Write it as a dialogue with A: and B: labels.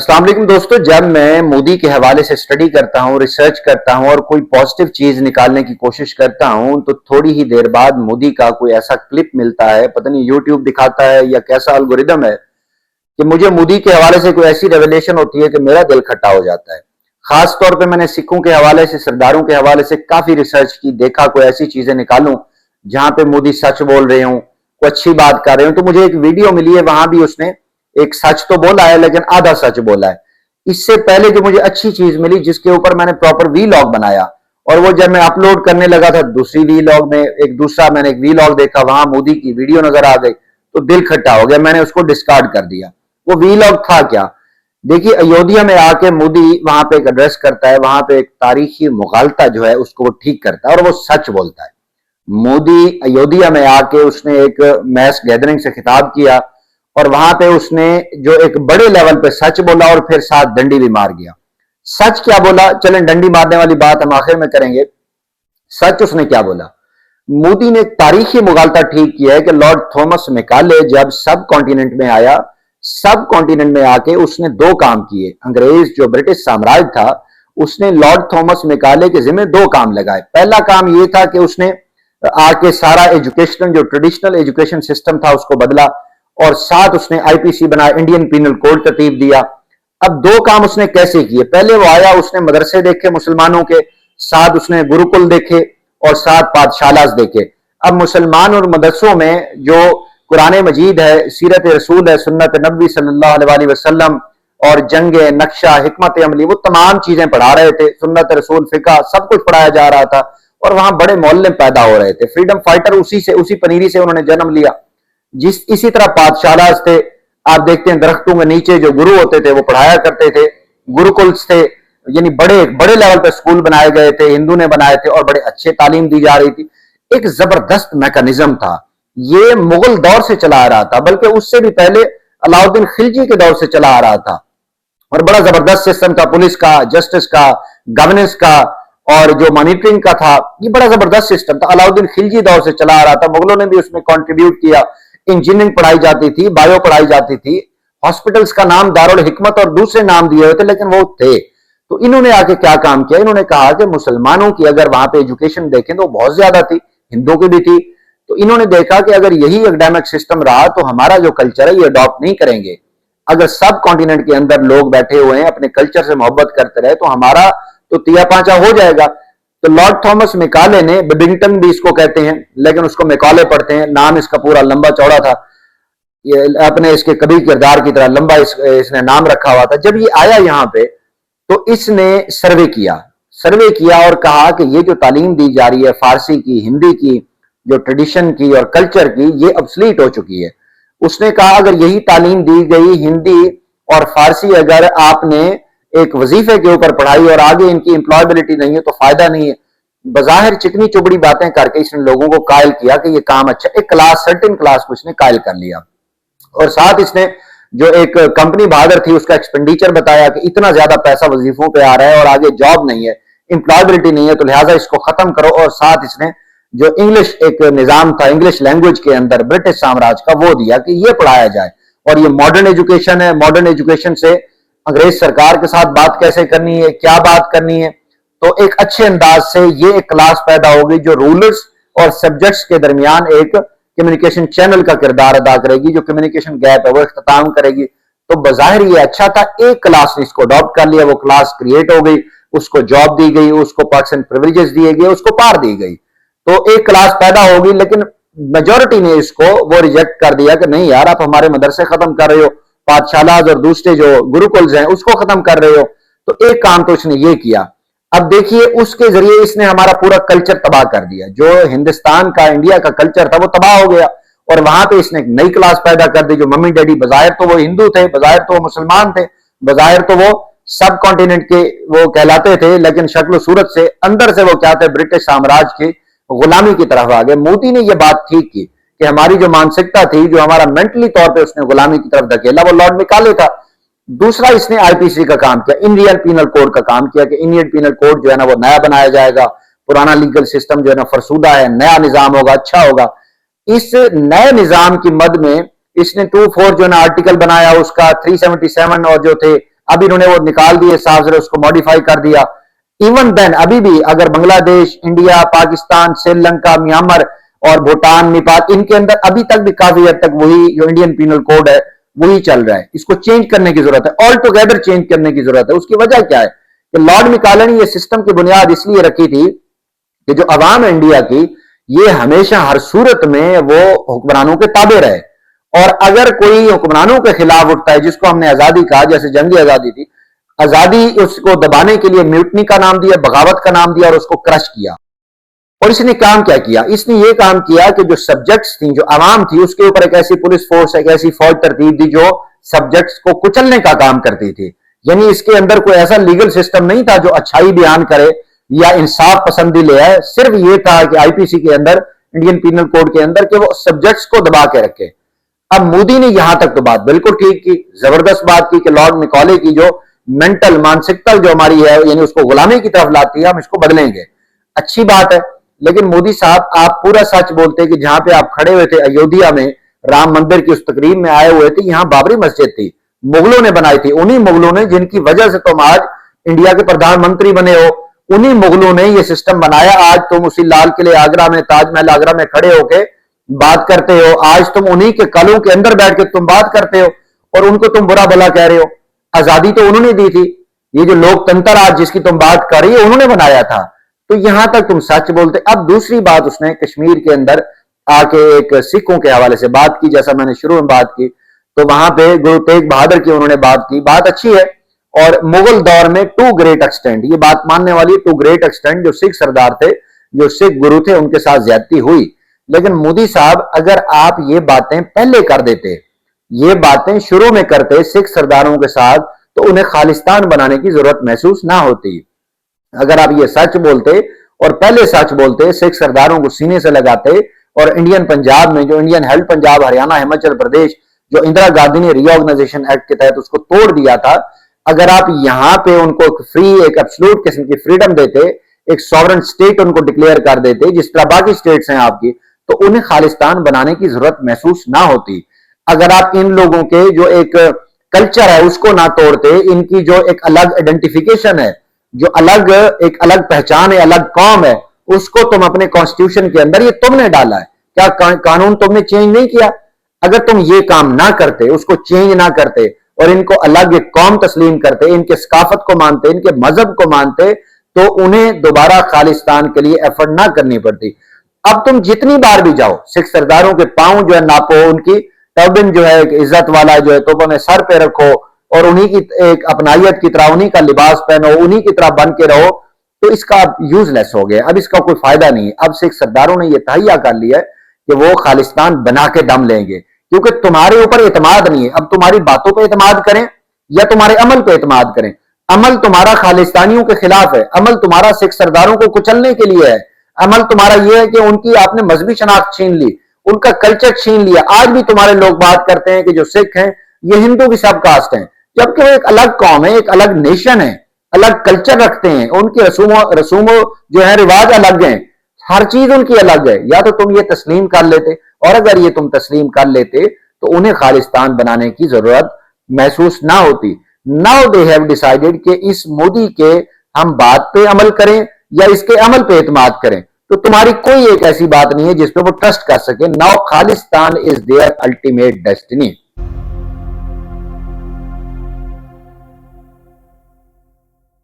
A: अस्सलाम वालेकुम दोस्तों, जब मैं मोदी के हवाले से स्टडी करता हूं, रिसर्च करता हूं और कोई पॉजिटिव चीज निकालने की कोशिश करता हूं तो थोड़ी ही देर बाद मोदी का कोई ऐसा क्लिप मिलता है, पता नहीं यूट्यूब दिखाता है या कैसा एल्गोरिदम है कि मुझे मोदी के हवाले से कोई ऐसी रेवलेशन होती है कि मेरा दिल खट्टा हो जाता है। खास तौर पे मैंने सिखों के हवाले से, सरदारों के हवाले से काफी रिसर्च की, देखा कोई ऐसी चीजें निकालूं जहां पे मोदी सच बोल रहे हूं, कोई अच्छी बात कर रहे हूं। तो मुझे एक वीडियो मिली है, वहां भी उसने एक सच तो बोला है लेकिन आधा सच बोला है। इससे पहले जो मुझे अच्छी चीज मिली जिसके ऊपर मैंने प्रॉपर वीलॉग बनाया, और वो जब मैं अपलोड करने लगा था दूसरी वीलॉग में, मैंने एक वीलॉग देखा, वहां मोदी की वीडियो नजर आ गई तो दिल खट्टा हो गया, मैंने उसको डिस्कार्ड कर दिया। वो वीलॉग था क्या? देखिए, अयोध्या में आके मोदी वहां पे एक एड्रेस करता है, वहां पे एक तारीखी मुगालता जो है उसको वो ठीक करता है और वो सच बोलता है। मोदी अयोध्या में आके उसने एक मैस गैदरिंग से खिताब किया और वहां पे उसने जो एक बड़े लेवल पे सच बोला और फिर साथ डंडी भी मार गया। सच क्या बोला? चलें, डंडी मारने वाली बात हम आखिर में करेंगे। सच उसने क्या बोला? मोदी ने एक तारीखी मुगालता ठीक किया है कि लॉर्ड थॉमस मैकाले जब सब कॉन्टिनेंट में आया, सब कॉन्टिनेंट में आके उसने दो काम किए। अंग्रेज जो ब्रिटिश साम्राज्य था उसने लॉर्ड थॉमस मैकाले के जिम्मे दो काम लगाए। पहला काम यह था कि उसने आके सारा एजुकेशनल, जो ट्रेडिशनल एजुकेशन सिस्टम था उसको बदला और साथ उसने आईपीसी बनाया, इंडियन पीनल कोड तरतीब दिया। अब दो काम उसने कैसे किए? पहले वो आया, उसने मदरसे देखे मुसलमानों के, साथ उसने गुरुकुल देखे और साथ पाठशालास देखे। अब मुसलमान और मदरसों में जो कुरान मजीद है, सीरत रसूल है, सुन्नत नबी सल्लल्लाहु अलैहि वसल्लम और जंग, नक्शा, हिकमत अमली, वो तमाम चीजें पढ़ा रहे थे। सुन्नत रसूल, फिका, सब कुछ पढ़ाया जा रहा था और वहां बड़े मोहल्ले पैदा हो रहे थे। फ्रीडम फाइटर उसी पनीरी से उन्होंने जन्म लिया। इसी तरह पाठशाला थे, आप देखते हैं दरख्तों के नीचे जो गुरु होते थे वो पढ़ाया करते थे। गुरुकुल्स थे, यानी बड़े बड़े लेवल पे स्कूल बनाए गए थे, हिंदू ने बनाए थे और बड़े अच्छे तालीम दी जा रही थी। एक जबरदस्त मैकेनिज्म था, ये मुगल दौर से चला आ रहा था, बल्कि उससे भी पहले अलाउद्दीन खिलजी के दौर से चला आ रहा था और बड़ा जबरदस्त सिस्टम था, पुलिस का, जस्टिस का, गवर्नेंस का और जो मॉनिटरिंग का था। ये बड़ा जबरदस्त सिस्टम था, अलाउद्दीन खिलजी दौर से चला आ रहा था। मुगलों ने भी उसमें कंट्रीब्यूट किया। इंजीनियरिंग पढ़ाई जाती थी, बायो पढ़ाई जाती थी, हॉस्पिटल्स का नाम दारुल हिकमत और दूसरे नाम दिए हुए थे लेकिन वो थे। तो इन्होंने आके क्या काम किया? इन्होंने कहा कि मुसलमानों की अगर वहां पे एजुकेशन देखें तो बहुत ज्यादा थी, हिंदुओं की भी थी। तो इन्होंने देखा कि अगर यही एकेडमिक सिस्टम रहा तो हमारा जो कल्चर है ये अडॉप्ट नहीं करेंगे। अगर सब कॉन्टिनेंट के अंदर लोग बैठे हुए हैं अपने कल्चर से मोहब्बत करते रहे तो हमारा तो तिया पांचा हो जाएगा। तो लॉर्ड थॉमस मैकाले ने, बेबिंगटन भी इसको कहते हैं लेकिन उसको मैकाले पढ़ते हैं, नाम इसका पूरा लंबा चौड़ा था, ये अपने इसके कभी किरदार की तरह लंबा इसने नाम रखा हुआ था। जब ये आया यहाँ पे तो इसने सर्वे किया और कहा कि ये जो तालीम दी जा रही है फारसी की, हिंदी की, जो ट्रेडिशन की और कल्चर की, ये ऑब्सलीट हो चुकी है। उसने कहा अगर यही तालीम दी गई हिंदी और फारसी अगर आपने एक वजीफे के ऊपर पढ़ाई और आगे इनकी एम्प्लॉयबिलिटी नहीं है तो फायदा नहीं है। बजाहिर चिकनी चुबड़ी बातें करके इसने लोगों को कायल किया कि ये काम अच्छा, एक क्लास, सर्टेन क्लास को इसने कायल कर लिया और साथ इसने जो एक कंपनी बहादुर थी उसका एक्सपेंडिचर बताया कि इतना ज्यादा पैसा वजीफों पे आ रहा है और आगे जॉब नहीं है, एम्प्लॉयबिलिटी नहीं है, तो लिहाजा इसको खत्म करो। और साथ इसने जो इंग्लिश एक निजाम था, इंग्लिश लैंग्वेज के अंदर ब्रिटिश साम्राज्य का, वो दिया कि ये पढ़ाया जाए। और ये मॉडर्न एजुकेशन है, मॉडर्न एजुकेशन से अंग्रेज सरकार के साथ बात कैसे करनी है, क्या बात करनी है, तो एक अच्छे अंदाज से ये एक क्लास पैदा हो गई जो रूलर्स और सब्जेक्ट्स के दरमियान एक कम्युनिकेशन चैनल का किरदार अदा करेगी, जो कम्युनिकेशन गैप है वो इख्तिताम करेगी। तो बजाहिर ये अच्छा था, एक क्लास ने इसको अडॉप्ट कर लिया, वो क्लास क्रिएट हो गई, उसको जॉब दी गई, उसको पर्सनल प्रिविलेजेस दिए गए, उसको पार दी गई, तो एक क्लास पैदा होगी। लेकिन मेजोरिटी ने इसको वो रिजेक्ट कर दिया कि नहीं यार, आप हमारे मदरसे खत्म कर रहे हो, पाठशाला और दूसरे जो गुरुकुल्स हैं उसको खत्म कर रहे हो। तो एक काम तो इसने ये किया। अब देखिए, उसके जरिए इसने हमारा पूरा कल्चर तबाह कर दिया। जो हिंदुस्तान का, इंडिया का कल्चर था वो तबाह हो गया और वहां पे इसने एक नई क्लास पैदा कर दी जो मम्मी डैडी, बजाहिर तो वो हिंदू थे, बजाहिर तो वो मुसलमान थे, बजाहिर तो वो सब कॉन्टिनेंट के वो कहलाते थे, लेकिन शक्ल सूरत से अंदर से वो क्या थे, ब्रिटिश साम्राज्य की गुलामी की तरफ आ गए। मोदी ने यह बात ठीक की कि हमारी जो मानसिकता थी, जो हमारा मेंटली तौर पे उसने गुलामी की तरफ धकेला, वो लॉर्ड मैकाले था। दूसरा, इसने आईपीसी का काम किया, इंडियन पीनल कोड का काम किया कि इंडियन पीनल कोड जो है ना वो नया बनाया जाएगा, पुराना लीगल सिस्टम जो है ना फरसूदा है, नया निजाम होगा, अच्छा होगा। इस नए निजाम की मद में इसने 24 जो है ना आर्टिकल बनाया, उसका 377 और जो थे अब इन्होंने वो निकाल दिए साफ, उसको मॉडिफाई कर दिया। इवन देन अभी भी अगर बांग्लादेश, इंडिया, पाकिस्तान, श्रीलंका, म्यांमार और भूटान, नेपाल, इनके अंदर अभी तक भी काफी हद तक वही जो इंडियन पीनल कोड है वही चल रहा है। इसको चेंज करने की जरूरत है, ऑल टुगेदर चेंज करने की जरूरत है। उसकी वजह क्या है कि लॉर्ड मैकाले ने ये सिस्टम की बुनियाद इसलिए रखी थी कि जो अवाम है इंडिया की, ये हमेशा हर सूरत में वो हुक्मरानों के ताबे रहे, और अगर कोई हुक्मरानों के खिलाफ उठता है, जिसको हमने आजादी कहा, जैसे जंगी आजादी थी, आजादी उसको दबाने के लिए म्यूटनी का नाम दिया, बगावत का नाम दिया और उसको क्रश किया। और इसने काम क्या किया? इसने ये काम किया कि जो सब्जेक्ट्स थी, जो आवाम थी, उसके ऊपर एक ऐसी पुलिस फोर्स, एक ऐसी फौज तरतीब दी जो सब्जेक्ट्स को कुचलने का काम करती थी। यानी इसके अंदर कोई ऐसा लीगल सिस्टम नहीं था जो अच्छाई बयान करे या इंसाफ पसंदी ले आए। सिर्फ ये था कि आईपीसी के अंदर, इंडियन पीनल कोड के अंदर, कि वो सब्जेक्ट्स को दबा के रखे। अब मोदी ने यहां तक तो बात बिल्कुल ठीक की, जबरदस्त बात की कि लॉर्ड मैकाले की जो मेंटल मानसिकता जो हमारी है, यानी उसको गुलामी की तरफ लाती है, हम इसको बदलेंगे। अच्छी बात है, लेकिन मोदी साहब आप पूरा सच बोलते कि जहां पे आप खड़े हुए थे अयोध्या में, राम मंदिर की उस तकरीब में आए हुए थे, यहां बाबरी मस्जिद थी, मुगलों ने बनाई थी। उन्हीं मुगलों ने जिनकी वजह से तुम आज इंडिया के प्रधानमंत्री बने हो, उन्हीं मुगलों ने ये सिस्टम बनाया। आज तुम उसी लाल किले आगरा में, ताजमहल आगरा में खड़े होके बात करते हो, आज तुम उन्हीं के कलों के अंदर बैठ के तुम बात करते हो और उनको तुम बुरा भला कह रहे हो। आजादी तो उन्होंने दी थी, ये जो लोकतंत्र आज जिसकी तुम बात कर रही हो, उन्होंने बनाया था। तो यहां तक तुम सच बोलते। अब दूसरी बात, उसने कश्मीर के अंदर आके एक सिखों के हवाले से बात की, जैसा मैंने शुरू में बात की, तो वहां पे गुरु तेग बहादुर की उन्होंने बात की, बात अच्छी है। और मुगल दौर में टू ग्रेट एक्सटेंट, ये बात मानने वाली, टू ग्रेट एक्सटेंट जो सिख सरदार थे, जो सिख गुरु थे, उनके साथ ज्यादती हुई। लेकिन मोदी साहब, अगर आप ये बातें पहले कर देते, ये बातें शुरू में करते सिख सरदारों के साथ, तो उन्हें खालिस्तान बनाने की जरूरत महसूस ना होती। अगर आप ये सच बोलते और पहले सच बोलते, सिख सरदारों को सीने से लगाते, और इंडियन पंजाब में, जो इंडियन हेल्ड पंजाब, हरियाणा, हिमाचल प्रदेश, जो इंदिरा गांधी ने रीऑर्गेनाइजेशन एक्ट के तहत उसको तोड़ दिया था, अगर आप यहां पे उनको फ्री, एक एब्सोल्यूट किस्म की फ्रीडम देते, एक सॉवरेन स्टेट उनको डिक्लेयर कर देते, जिस तरह बाकी स्टेट्स हैं आपकी, तो उन्हें खालिस्तान बनाने की जरूरत महसूस ना होती। अगर आप इन लोगों के जो एक कल्चर है उसको ना तोड़ते, इनकी जो एक अलग आइडेंटिफिकेशन है, जो अलग एक अलग पहचान है, अलग कौम है, उसको तुम अपने कॉन्स्टिट्यूशन के अंदर, ये तुमने डाला है, क्या कानून तुमने चेंज नहीं किया? अगर तुम ये काम ना करते, उसको चेंज ना करते और इनको अलग एक कौम तस्लीम करते, इनके सकाफत को मानते, इनके मजहब को मानते, तो उन्हें दोबारा खालिस्तान के लिए एफर्ट ना करनी पड़ती। अब तुम जितनी बार भी जाओ, सिख सरदारों के पांव जो है नापो, उनकी टर्बन जो है इज्जत वाला जो है तो उन्हें सर पे रखो, और उन्हीं की एक अपनायत की तरह उन्हीं का लिबास पहनो, उन्हीं की तरह बन के रहो, तो इसका यूजलेस हो गया। अब इसका कोई फायदा नहीं है। अब सिख सरदारों ने यह तहैया कर लिया है कि वो खालिस्तान बना के दम लेंगे, क्योंकि तुम्हारे ऊपर एतमाद नहीं है। अब तुम्हारी बातों पे एतमाद करें या तुम्हारे अमल पे एतमाद करें। अमल तुम्हारा खालिस्तानियों के खिलाफ है, अमल तुम्हारा सिख सरदारों को कुचलने के लिए है, अमल तुम्हारा यह है कि उनकी आपने मजहबी शनाख्त छीन ली, उनका कल्चर छीन लिया। आज भी तुम्हारे लोग बात करते हैं कि जो सिख हैं ये हिंदू की सब कास्ट हैं, जबकि वो एक अलग कौम है, एक अलग नेशन है, अलग कल्चर रखते हैं, उनकी रसूमों जो है रिवाज अलग हैं, हर चीज उनकी अलग है। या तो तुम ये तस्लीम कर लेते, और अगर ये तुम तस्लीम कर लेते तो उन्हें खालिस्तान बनाने की जरूरत महसूस ना होती। नाउ दे हैव डिसाइडेड कि इस मोदी के हम बात पे अमल करें या इसके अमल पे एतमाद करें, तो तुम्हारी कोई एक ऐसी बात नहीं है जिस पे वो ट्रस्ट कर सके। Now Khalistan is their ultimate destiny.